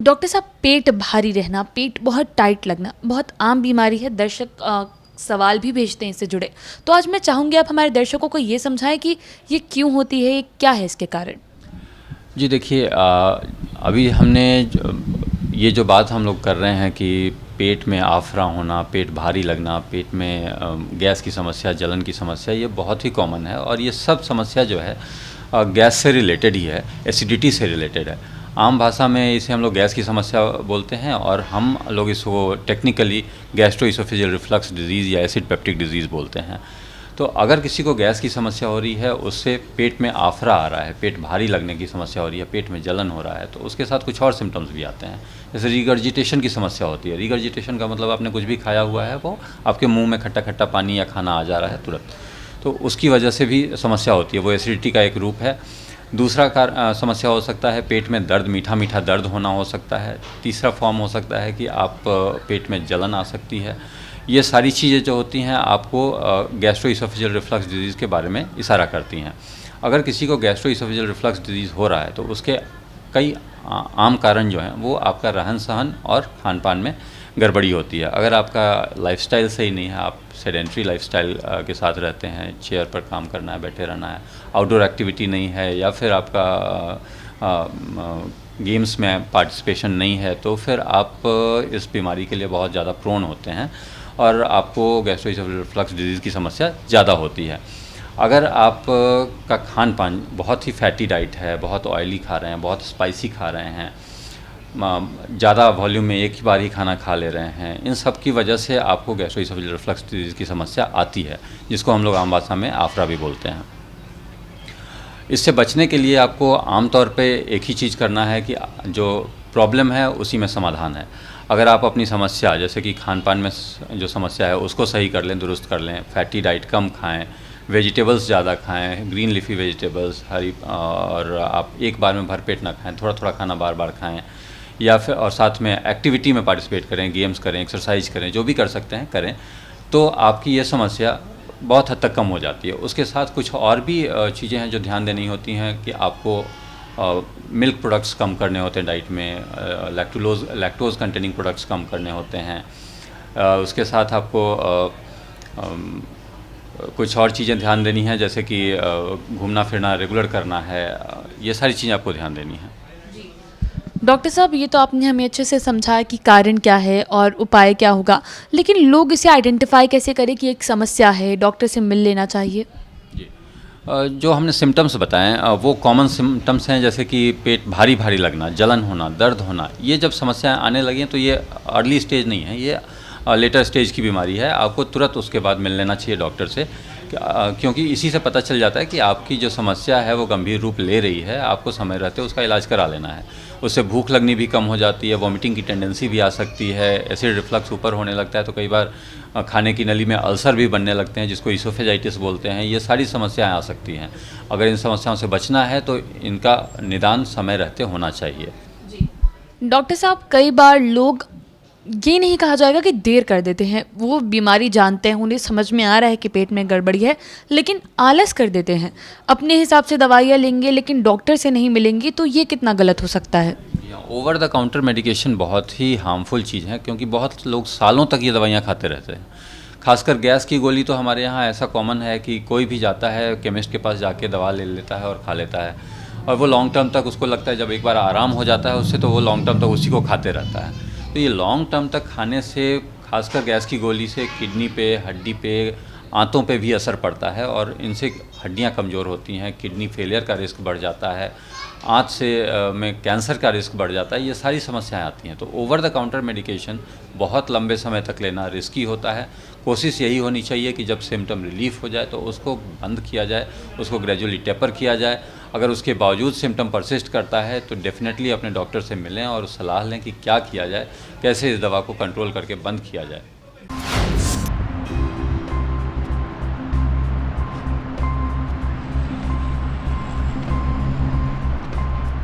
Doctor साहब, पेट भारी रहना, पेट बहुत टाइट लगना बहुत आम बीमारी है। दर्शक सवाल भी भेजते हैं इससे जुड़े। तो आज मैं चाहूँगी आप हमारे दर्शकों को ये समझाएं कि ये क्यों होती है, क्या है इसके कारण। जी देखिए, अभी हमने ये जो बात हम लोग कर रहे हैं कि पेट में आफरा होना, पेट भारी लगना, पेट में गैस की समस्या, जलन की समस्या, ये बहुत ही कॉमन है। और ये सब समस्या जो है गैस से रिलेटेड ही है, एसिडिटी से रिलेटेड है। आम भाषा में इसे हम लोग गैस की समस्या बोलते हैं और हम लोग इसको टेक्निकली गैस्ट्रोइसोफेजियल रिफ्लक्स डिजीज़ या एसिड पेप्टिक डिजीज़ बोलते हैं। तो अगर किसी को गैस की समस्या हो रही है, उससे पेट में आफरा आ रहा है, पेट भारी लगने की समस्या हो रही है, पेट में जलन हो रहा है, तो उसके साथ कुछ और सिम्टम्स भी आते हैं। जैसे रिगर्जिटेशन की समस्या होती है। रिगर्जिटेशन का मतलब आपने कुछ भी खाया हुआ है, वो आपके मुंह में खट्टा खट्टा पानी या खाना आ जा रहा है तुरंत, तो उसकी वजह से भी समस्या होती है। वो एसिडिटी का एक रूप है। दूसरा समस्या हो सकता है पेट में दर्द, मीठा मीठा दर्द होना हो सकता है। तीसरा फॉर्म हो सकता है कि आप पेट में जलन आ सकती है। ये सारी चीज़ें जो होती हैं आपको गैस्ट्रोइसोफेजियल रिफ्लक्स डिजीज़ के बारे में इशारा करती हैं। अगर किसी को गैस्ट्रोइसोफेजियल रिफ्लक्स डिजीज़ हो रहा है तो उसके कई आम कारण जो हैं वो आपका रहन सहन और खान पान में गड़बड़ी होती है। अगर आपका लाइफस्टाइल सही नहीं है, आप सेडेंट्री लाइफस्टाइल के साथ रहते हैं, चेयर पर काम करना है, बैठे रहना है, आउटडोर एक्टिविटी नहीं है, या फिर आपका गेम्स में पार्टिसिपेशन नहीं है, तो फिर आप इस बीमारी के लिए बहुत ज़्यादा प्रोन होते हैं और आपको गैस्ट्रोइसोफेजियल रिफ्लक्स डिजीज़ की समस्या ज़्यादा होती है। अगर आप का खान पान बहुत ही फैटी डाइट है, बहुत ऑयली खा रहे हैं, बहुत स्पाइसी खा रहे हैं, ज़्यादा वॉल्यूम में एक ही बार ही खाना खा ले रहे हैं, इन सब की वजह से आपको गैस्ट्रोइसोफेजियल रिफ्लक्स डिजीज़ की समस्या आती है, जिसको हम लोग आम भाषा में आफरा भी बोलते हैं। इससे बचने के लिए आपको आमतौर पे एक ही चीज़ करना है कि जो प्रॉब्लम है उसी में समाधान है। अगर आप अपनी समस्या, जैसे कि खान पान में जो समस्या है उसको सही कर लें, दुरुस्त कर लें, फैटी डाइट कम खाएं, वेजिटेबल्स ज़्यादा खाएं, ग्रीन लीफी वेजिटेबल्स हरी, और आप एक बार में भरपेट ना खाएं, थोड़ा थोड़ा खाना बार बार खाएं, या फिर और साथ में एक्टिविटी में पार्टिसिपेट करें, गेम्स करें, एक्सरसाइज करें, जो भी कर सकते हैं करें, तो आपकी ये समस्या बहुत हद तक कम हो जाती है। उसके साथ कुछ और भी चीज़ें हैं जो ध्यान देनी होती हैं कि आपको मिल्क प्रोडक्ट्स कम करने होते हैं डाइट में, लैक्टोज कंटेनिंग प्रोडक्ट्स कम करने होते हैं। उसके साथ आपको कुछ और चीज़ें ध्यान देनी है, जैसे कि घूमना फिरना रेगुलर करना है। ये सारी चीज़ें आपको ध्यान देनी है। डॉक्टर साहब, ये तो आपने हमें अच्छे से समझाया कि कारण क्या है और उपाय क्या होगा, लेकिन लोग इसे आइडेंटिफाई कैसे करें कि एक समस्या है, डॉक्टर से मिल लेना चाहिए। जी, जो हमने सिम्टम्स बताएं वो कॉमन सिम्टम्स हैं, जैसे कि पेट भारी भारी लगना, जलन होना, दर्द होना। ये जब समस्याएं आने लगें तो ये अर्ली स्टेज नहीं है, ये लेटर स्टेज की बीमारी है। आपको तुरंत उसके बाद मिल लेना चाहिए डॉक्टर से, क्योंकि इसी से पता चल जाता है कि आपकी जो समस्या है वो गंभीर रूप ले रही है। आपको समय रहते उसका इलाज करा लेना है। उससे भूख लगनी भी कम हो जाती है, वॉमिटिंग की टेंडेंसी भी आ सकती है, एसिड रिफ्लक्स ऊपर होने लगता है, तो कई बार खाने की नली में अल्सर भी बनने लगते हैं, जिसको इसोफेजाइटिस बोलते हैं। ये सारी समस्याएं आ सकती हैं। अगर इन समस्याओं से बचना है तो इनका निदान समय रहते होना चाहिए। डॉक्टर साहब, कई बार लोग ये नहीं कहा जाएगा कि देर कर देते हैं, वो बीमारी जानते हैं, उन्हें समझ में आ रहा है कि पेट में गड़बड़ी है, लेकिन आलस कर देते हैं, अपने हिसाब से दवाइयाँ लेंगे लेकिन डॉक्टर से नहीं मिलेंगी। तो ये कितना गलत हो सकता है। ओवर द काउंटर मेडिकेशन बहुत ही हार्मफुल चीज़ है, क्योंकि बहुत लोग सालों तक ये दवाइयाँ खाते रहते हैं। खासकर गैस की गोली तो हमारे यहाँ ऐसा कॉमन है कि कोई भी जाता है केमिस्ट के पास जाके दवा ले लेता है और खा लेता है, और वो लॉन्ग टर्म तक उसको लगता है जब एक बार आराम हो जाता है उससे, तो वो लॉन्ग टर्म तक उसी को खाते रहता है। तो ये लॉन्ग टर्म तक खाने से, खासकर गैस की गोली से, किडनी पे, हड्डी पे, आंतों पे भी असर पड़ता है, और इनसे हड्डियां कमज़ोर होती हैं, किडनी फेलियर का रिस्क बढ़ जाता है, आंत से में कैंसर का रिस्क बढ़ जाता है। ये सारी समस्याएं आती हैं। तो ओवर द काउंटर मेडिकेशन बहुत लंबे समय तक लेना रिस्की होता है। कोशिश यही होनी चाहिए कि जब सिम्टम रिलीफ हो जाए तो उसको बंद किया जाए, उसको ग्रेजुअली टेपर किया जाए। अगर उसके बावजूद सिम्टम परसिस्ट करता है तो डेफिनेटली अपने डॉक्टर से मिलें और सलाह लें कि क्या किया जाए, कैसे इस दवा को कंट्रोल करके बंद किया जाए।